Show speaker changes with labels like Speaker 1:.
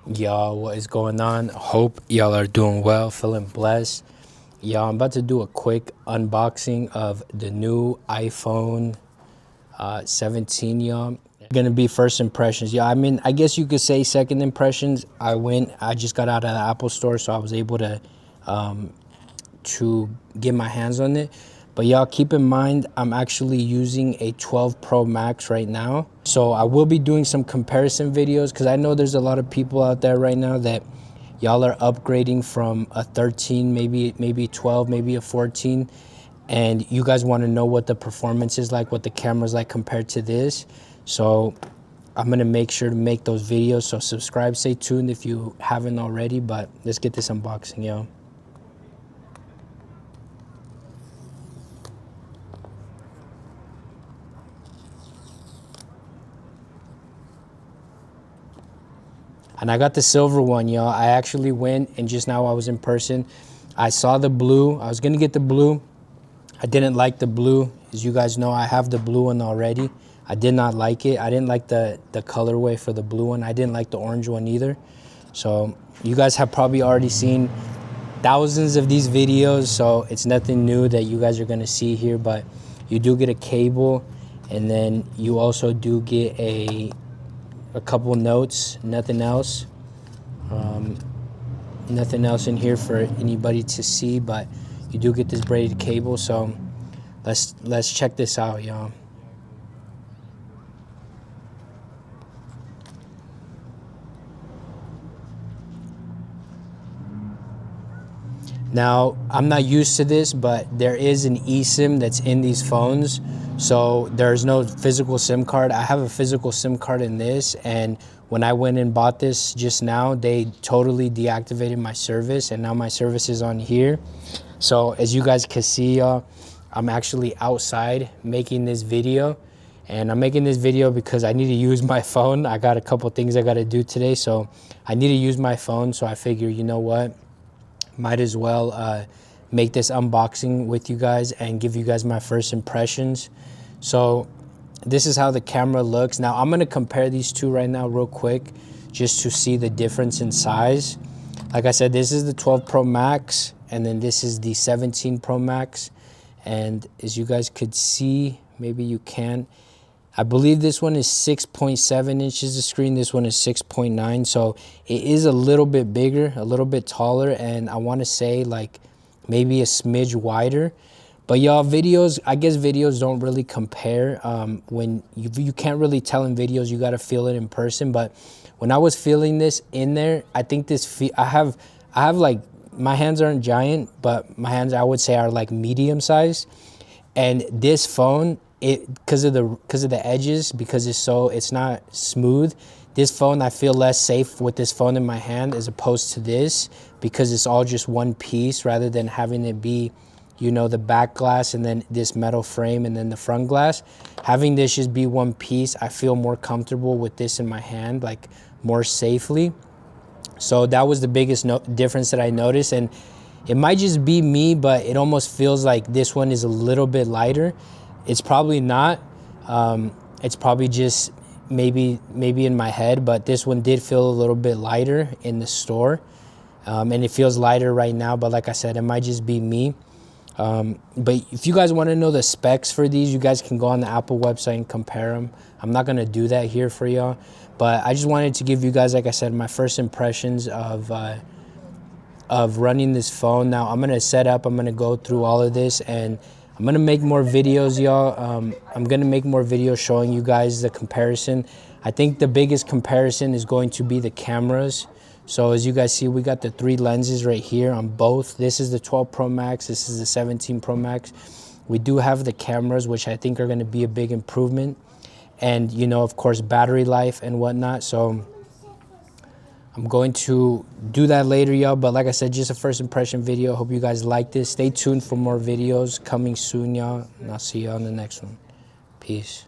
Speaker 1: Y'all, what is going on? Hope y'all are doing well, feeling blessed. Y'all, I'm about to do a quick unboxing of the new iPhone 17, y'all. Gonna be first impressions. Yeah, I mean, I guess you could say second impressions. I just got out of the Apple store, so I was able to get my hands on it. But y'all, keep in mind, I'm actually using a 12 Pro Max right now. So I will be doing some comparison videos because I know there's a lot of people out there right now that y'all are upgrading from a 13, maybe 12, maybe a 14. And you guys want to know what the performance is like, what the camera's like compared to this. So I'm going to make sure to make those videos. So subscribe, stay tuned if you haven't already. But let's get this unboxing, y'all. And I got the silver one, y'all. I actually went and just now I was in person. I saw the blue. I was gonna get the blue. I didn't like the blue. As you guys know, I have the blue one already. I did not like it. I didn't like the colorway for the blue one. I didn't like the orange one either. So you guys have probably already seen thousands of these videos, so it's nothing new that you guys are gonna see here, but you do get a cable, and then you also do get a couple notes, nothing else. Nothing else in here for anybody to see, but you do get this braided cable. So let's check this out, y'all. Now, I'm not used to this, but there is an eSIM that's in these phones. So there's no physical SIM card. I have a physical SIM card in this, and when I went and bought this just now, they totally deactivated my service, and now my service is on here. So as you guys can see, I'm actually outside making this video, and I'm making this video because I need to use my phone. I got a couple things I got to do today, so I need to use my phone. So I figure, you know what? Might as well make this unboxing with you guys and give you guys my first impressions. So this is how the camera looks. Now I'm gonna compare these two right now real quick just to see the difference in size. Like I said, this is the 12 Pro Max, and then this is the 17 Pro Max. And as you guys could see, maybe you can, I believe this one is 6.7 inches of screen. This one is 6.9. So it is a little bit bigger, a little bit taller, and I want to say like maybe a smidge wider. But y'all, videos, I guess videos don't really compare. When you can't really tell in videos, you got to feel it in person. But when I was feeling this in there, I think I have like, my hands aren't giant, but my hands, I would say, are like medium size. And this phone, because of the edges, because it's not smooth, this phone, I feel less safe with this phone in my hand as opposed to this, because it's all just one piece rather than having it be, you know, the back glass and then this metal frame and then the front glass. Having this just be one piece, I feel more comfortable with this in my hand, like more safely. So that was the biggest difference that I noticed. And it might just be me, but it almost feels like this one is a little bit lighter. It's probably not. It's probably just maybe in my head, but this one did feel a little bit lighter in the store. And it feels lighter right now, but like I said, it might just be me. But if you guys want to know the specs for these, you guys can go on the Apple website and compare them. I'm not going to do that here for y'all, but I just wanted to give you guys, like I said, my first impressions of running this phone. Now I'm going to set up, I'm going to go through all of this, and I'm going to make more videos, y'all. I'm going to make more videos showing you guys the comparison. I think the biggest comparison is going to be the cameras. So as you guys see, we got the 3 lenses right here on both. This is the 12 Pro Max. This is the 17 Pro Max. We do have the cameras, which I think are going to be a big improvement. And, you know, of course, battery life and whatnot. So I'm going to do that later, y'all. But like I said, just a first impression video. Hope you guys like this. Stay tuned for more videos coming soon, y'all. And I'll see you on the next one. Peace.